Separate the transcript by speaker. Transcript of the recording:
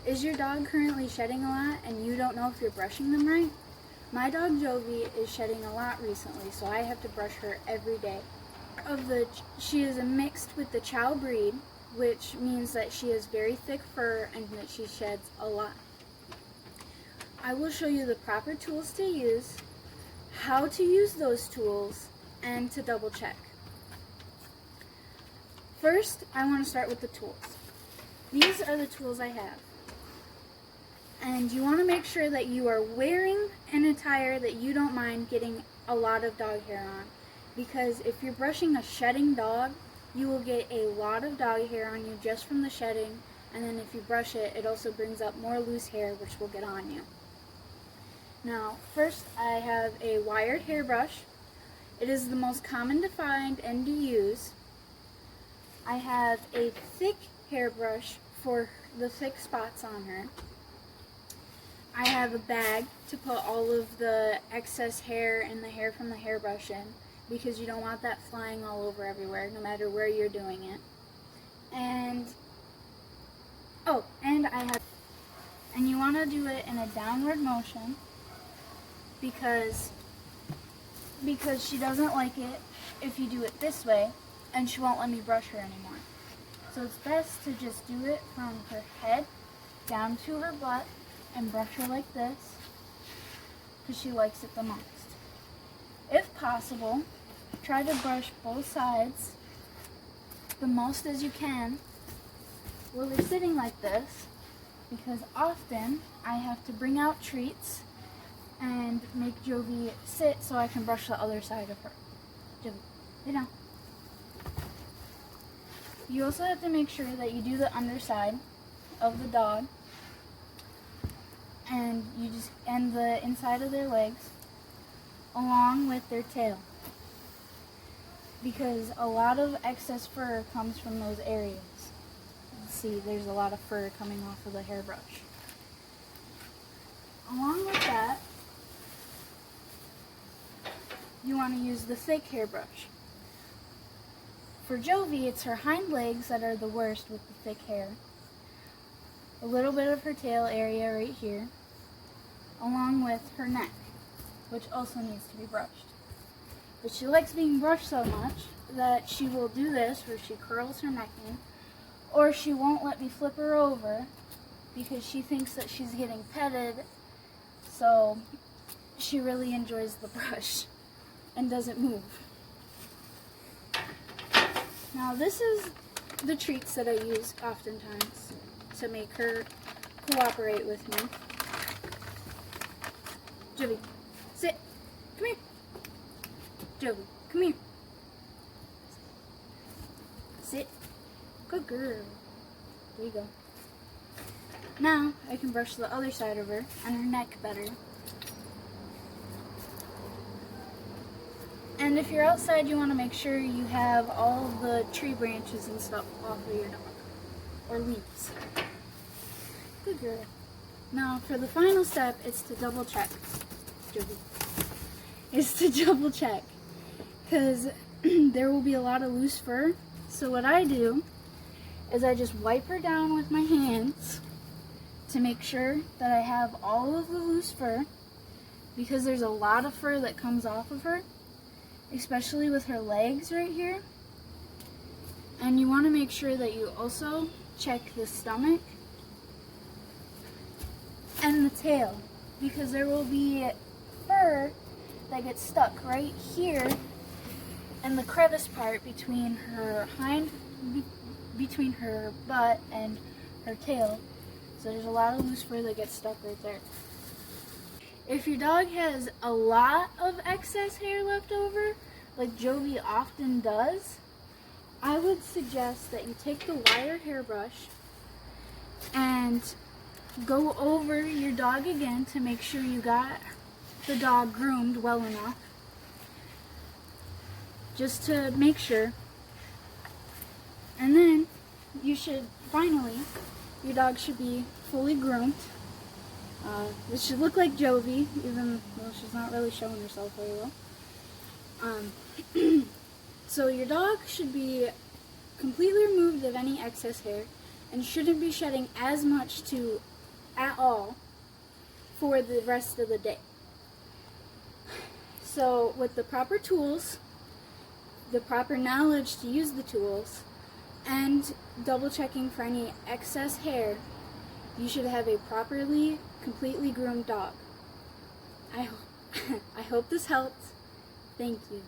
Speaker 1: Is your dog currently shedding a lot and you don't know if you're brushing them right? My dog Jovi is shedding a lot recently, so I have to brush her every day. She is a mixed with the Chow breed, which means that she has very thick fur and that she sheds a lot. I will show you the proper tools to use, how to use those tools, and to double check. First, I want to start with the tools. These are the tools I have. And you want to make sure that you are wearing an attire that you don't mind getting a lot of dog hair on. Because if you're brushing a shedding dog, you will get a lot of dog hair on you just from the shedding. And then if you brush it, it also brings up more loose hair, which will get on you. Now, first I have a wired hairbrush. It is the most common to find and to use. I have a thick hairbrush for the thick spots on her. I have a bag to put all of the excess hair and the hair from the hairbrush in, because you don't want that flying all over everywhere, no matter where you're doing it. And you want to do it in a downward motion because she doesn't like it if you do it this way, and she won't let me brush her anymore. So it's best to just do it from her head down to her butt and brush her like this, because she likes it the most. If possible, try to brush both sides the most as you can while they're sitting like this, because often I have to bring out treats and make Jovi sit so I can brush the other side of her. Jovi, lay down. You also have to make sure that you do the underside of the dog, and the inside of their legs along with their tail, because a lot of excess fur comes from those areas. See, there's a lot of fur coming off of the hairbrush. Along with that, you want to use the thick hairbrush. For Jovi, it's her hind legs that are the worst with the thick hair. A little bit of her tail area right here, along with her neck, which also needs to be brushed. But she likes being brushed so much that she will do this, where she curls her neck in, or she won't let me flip her over because she thinks that she's getting petted, so she really enjoys the brush and doesn't move. Now this is the treats that I use oftentimes to make her cooperate with me. Jovi, sit. Come here. Jovi, come here. Sit. Good girl. There you go. Now I can brush the other side of her and her neck better. And if you're outside, you want to make sure you have all the tree branches and stuff off of your dog, or leaves. Good girl. Now for the final step, it's to double check. Jovi. It's to double check, because there will be a lot of loose fur. So what I do is I just wipe her down with my hands to make sure that I have all of the loose fur, because there's a lot of fur that comes off of her, especially with her legs right here. And you want to make sure that you also check the stomach and the tail, because there will be fur that gets stuck right here in the crevice part between her butt and her tail. So there's a lot of loose fur that gets stuck right there. If your dog has a lot of excess hair left over, like Jovi often does, I would suggest that you take the wired hairbrush and go over your dog again to make sure you got the dog groomed well enough. Just to make sure. And then you should, finally, your dog should be fully groomed. This should look like Jovi, even though she's not really showing herself very well. So your dog should be completely removed of any excess hair and shouldn't be shedding as much to at all for the rest of the day. So with the proper tools, the proper knowledge to use the tools, and double checking for any excess hair, you should have a properly, completely groomed dog. I hope this helped. Thank you.